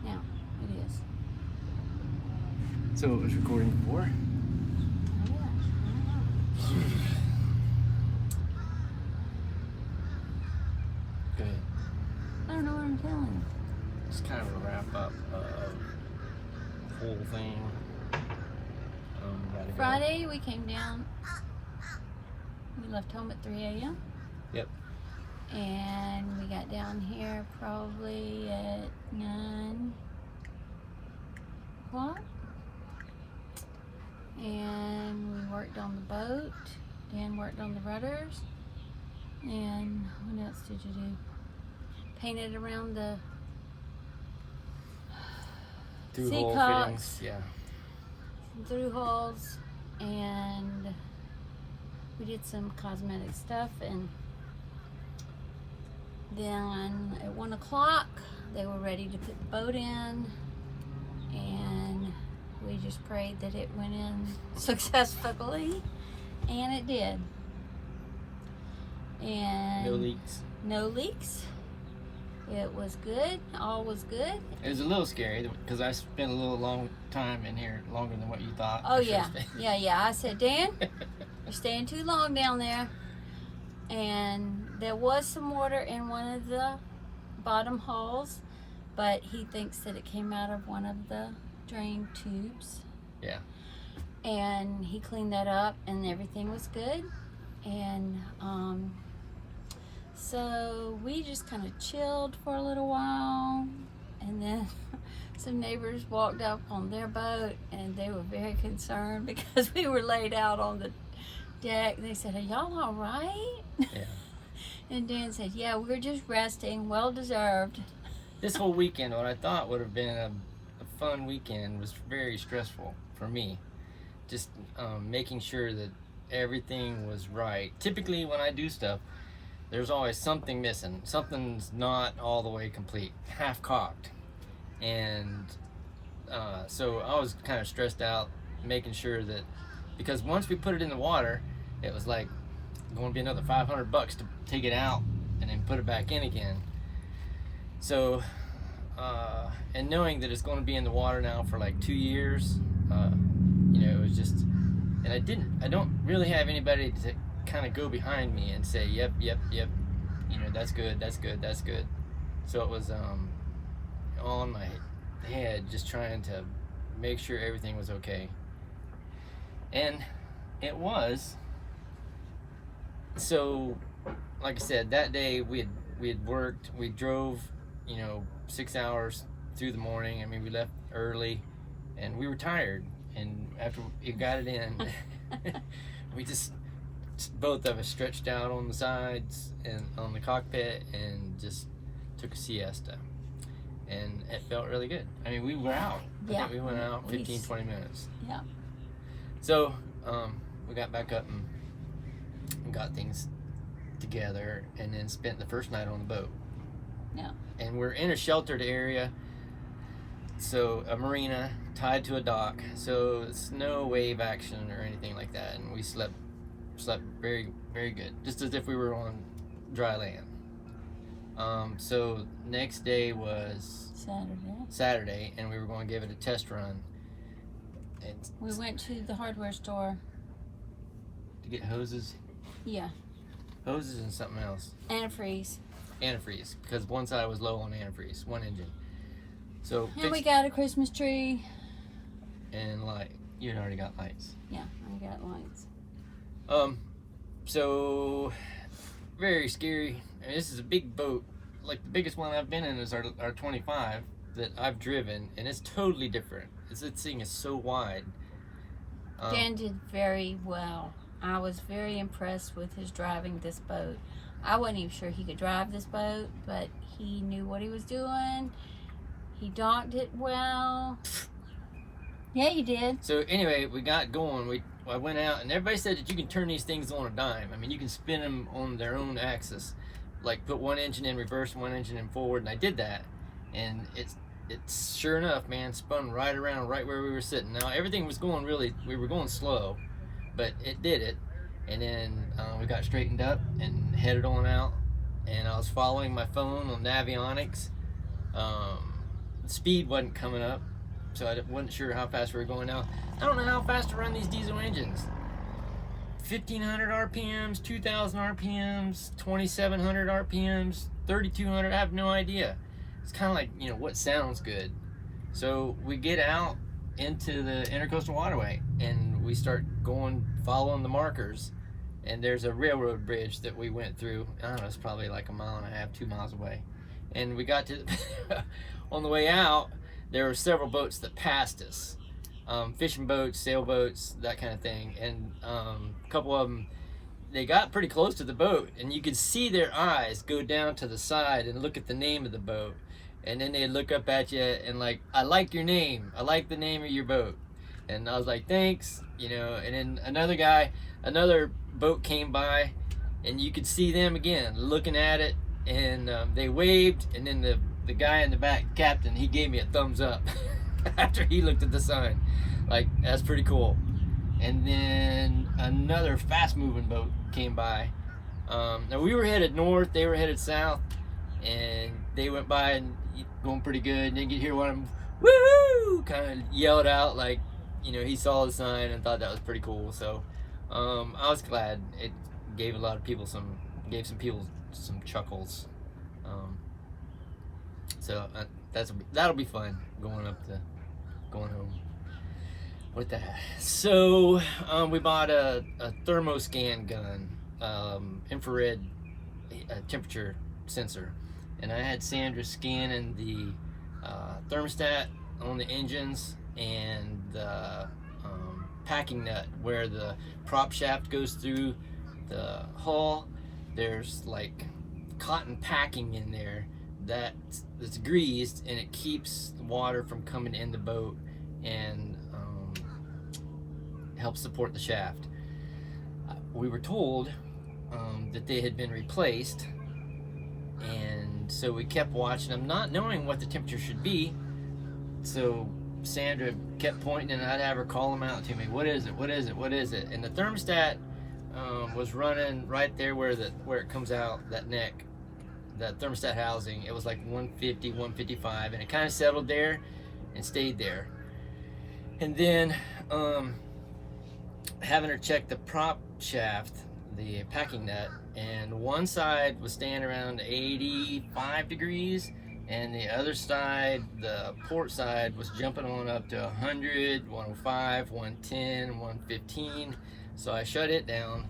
Yeah, it is. So it was recording before? Go ahead. I don't know what I'm telling you. It's kind of a wrap up of the whole thing. Gotta go. Friday, we came down. We left home at 3 a.m. Yep. And we got down here probably at 9 o'clock. And we worked on the boat. Dan worked on the rudders. And what else did you do? Painted around the Through-hole Seacocks. fittings, yeah. through holes, and we did some cosmetic stuff, and then at 1 o'clock they were ready to put the boat in, and we just prayed that it went in successfully, and it did. And No leaks. no leaks. It was good. All was good. It was a little scary because I spent a little long time in here, longer than what you thought. Oh I should yeah, stay. yeah. I said, Dan, you're staying too long down there. And there was some water in one of the bottom holes, but he thinks that it came out of one of the drain tubes. Yeah. And he cleaned that up, and everything was good. And so we just kind of chilled for a little while, and then some neighbors walked up on their boat, and they were very concerned because we were laid out on the deck. They said, "Are y'all all right?" Yeah. And Dan said, "Yeah, we're just resting, well deserved." This whole weekend, what I thought would have been a fun weekend, was very stressful for me. Just making sure that everything was right. Typically, when I do stuff, there's always something missing. Something's not all the way complete, half cocked. And so I was kind of stressed out, making sure that, because once we put it in the water, it was like going to be another $500 to take it out and then put it back in again. So, and knowing that it's going to be in the water now for like 2 years, it was just, and I don't really have anybody to kind of go behind me and say, yep, that's good. So it was all in my head, just trying to make sure everything was okay. And it was. So, like I said, that day we had worked, we drove, 6 hours through the morning. I mean, we left early, and we were tired. And after we got it in, we just both of us stretched out on the sides and on the cockpit and just took a siesta. And it felt really good. I mean, we were out. Yeah. I think we went out 15, 20 minutes. Yeah. So, we got back up and got things together, and then spent the first night on the boat. Yeah. And we're in a sheltered area, so a marina tied to a dock, so it's no wave action or anything like that, and we slept very, very good, just as if we were on dry land. So next day was Saturday, and we were going to give it a test run. And We went to the hardware store. to get hoses and something else. Antifreeze. Antifreeze, because one side was low on antifreeze, one engine. So And we got a Christmas tree. and light. You had already got lights. Yeah, I got lights. So very scary. I mean, this is a big boat. Like, the biggest one I've been in is our 25 that I've driven, and it's totally different. This thing is so wide. Dan did very well. I was very impressed with his driving this boat. I wasn't even sure he could drive this boat, but he knew what he was doing. He docked it well. Yeah, you did. So anyway, we got going. I went out, and everybody said that you can turn these things on a dime. I mean, you can spin them on their own axis, like put one engine in reverse, one engine in forward, and I did that, and it's sure enough, man, spun right around, right where we were sitting. Now everything was going we were going slow, but it did it, and then we got straightened up and headed on out, and I was following my phone on Navionics, speed wasn't coming up, so I wasn't sure how fast we were going. Now, I don't know how fast to run these diesel engines. 1,500 RPMs, 2,000 RPMs, 2,700 RPMs, 3,200. I have no idea. It's kind of like, you know, what sounds good. So we get out into the Intercoastal Waterway and we start going, following the markers. And there's a railroad bridge that we went through. I don't know, it's probably like 1.5 miles, 2 miles away. And we got to, on the way out, there were several boats that passed us. Fishing boats, sailboats, that kind of thing. And a couple of them, they got pretty close to the boat, and you could see their eyes go down to the side and look at the name of the boat. And then they'd look up at you and like, I like your name. I like the name of your boat. And I was like, thanks, you know. And then another boat came by, and you could see them again looking at it, and they waved. And then the guy in the back, captain, he gave me a thumbs up after he looked at the sign. Like, that's pretty cool. And then another fast moving boat came by. Now we were headed north, they were headed south, and they went by and going pretty good. And then you hear one of them, woohoo, kind of yelled out, like, you know, he saw the sign and thought that was pretty cool. So I was glad. It gave gave some people some chuckles. So that'll be fun going home with that. So we bought a thermoscan gun, infrared temperature sensor, and I had Sandra scanning the thermostat on the engines and the packing nut where the prop shaft goes through the hull. There's like cotton packing in there that's greased, and it keeps the water from coming in the boat and helps support the shaft. We were told that they had been replaced, and so we kept watching them, not knowing what the temperature should be. So Sandra kept pointing, and I'd have her call them out to me. What is it? What is it? What is it? And the thermostat was running right there where it comes out, that neck, that thermostat housing. It was like 150, 155, and it kind of settled there and stayed there. And then having her check the prop shaft, the packing nut, and one side was staying around 85 degrees, and the other side, the port side, was jumping on up to 100, 105, 110, 115. So I shut it down.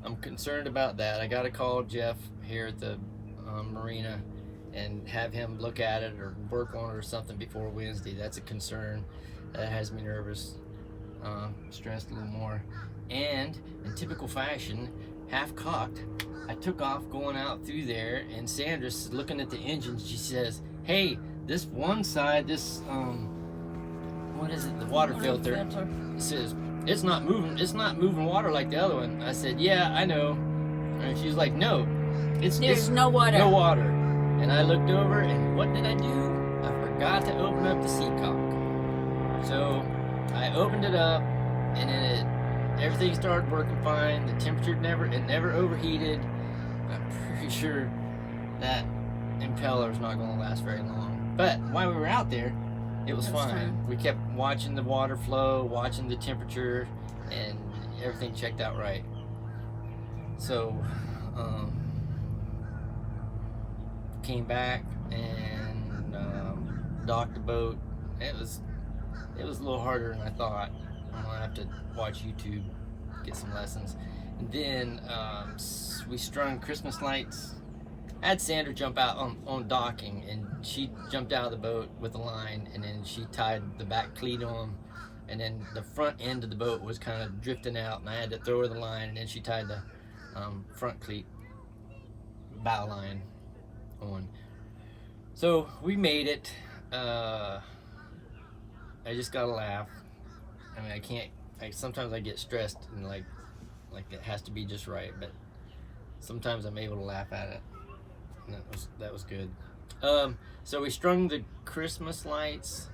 I'm concerned about that. I got to call Jeff here at the marina and have him look at it or work on it or something before Wednesday. That's a concern. That has me nervous, stressed a little more. And in typical fashion, half cocked, I took off going out through there, and Sandra's looking at the engine. She says, hey, this one side, this what is it, the water filter, says it's not moving water like the other one. I said, yeah, I know. And she's like, no, there's no water. No water. And I looked over, and what did I do? I forgot to open up the seat cock. So I opened it up, and then everything started working fine. The temperature never overheated. I'm pretty sure that impeller is not going to last very long. But while we were out there, it was fine. We kept watching the water flow, watching the temperature, and everything checked out right. So came back and docked the boat. It was a little harder than I thought. I'm gonna have to watch YouTube, get some lessons. And then we strung Christmas lights. I had Sandra jump out on docking, and she jumped out of the boat with a line, and then she tied the back cleat on, and then the front end of the boat was kind of drifting out, and I had to throw her the line, and then she tied the front cleat bow line on. So we made it. I just gotta laugh. I mean, I can't. Sometimes I get stressed and like it has to be just right, but sometimes I'm able to laugh at it. And that was good. So we strung the Christmas lights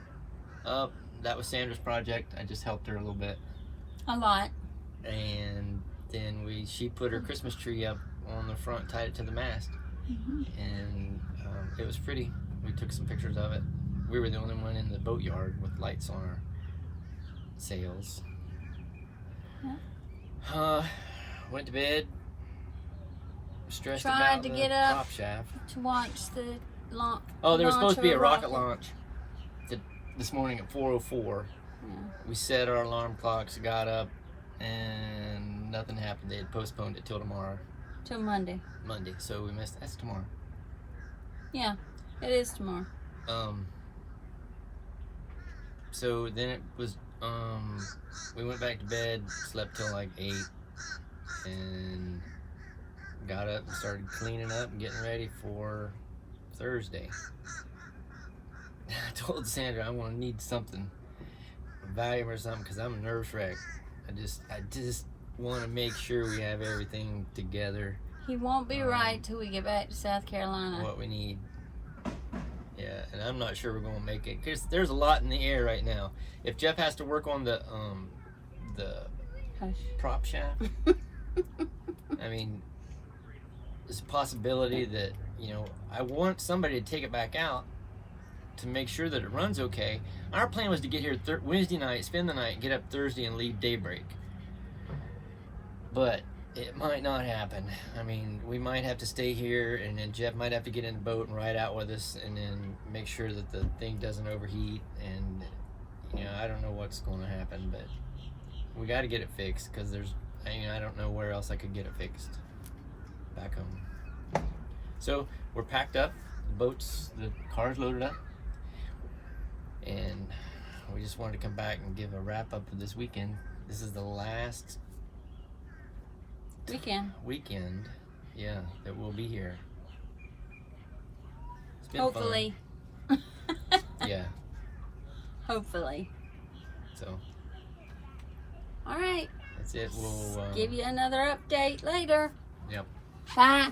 up. That was Sandra's project. I just helped her a little bit. A lot. And then she put her Christmas tree up on the front, tied it to the mast, and it was pretty. We took some pictures of it. we were the only one in the boatyard with lights on our sails. Yeah. Went to bed. Stressed Tried about to the get up prop shaft. to watch the launch. Oh, there was launch supposed to be of a rocket launch this morning at 4:04. Yeah. We set our alarm clocks, got up, and nothing happened. They had postponed it till tomorrow. Till Monday. Monday, so we missed. That's tomorrow. Yeah, it is tomorrow. So then it was. We went back to bed, slept till like 8, and got up and started cleaning up and getting ready for Thursday. I told Sandra I'm gonna need something, Valium or something, because I'm a nervous wreck. I just want to make sure we have everything together. He won't be right till we get back to South Carolina. What we need. Yeah, and I'm not sure we're gonna make it because there's a lot in the air right now. If Jeff has to work on the Hush. prop shaft, I mean, there's a possibility that, you know, I want somebody to take it back out to make sure that it runs okay. Our plan was to get here Wednesday night, spend the night, get up Thursday, and leave daybreak. But it might not happen. I mean, we might have to stay here, and then Jeff might have to get in the boat and ride out with us, and then make sure that the thing doesn't overheat. And, you know, I don't know what's going to happen, but we got to get it fixed because I don't know where else I could get it fixed back home. So we're packed up, the car's loaded up, and we just wanted to come back and give a wrap up of this weekend. This is the last weekend, yeah, that we'll be here. It's been Hopefully. fun. Yeah. Hopefully. So. All right. That's it. We'll give you another update later. Yep. Bye.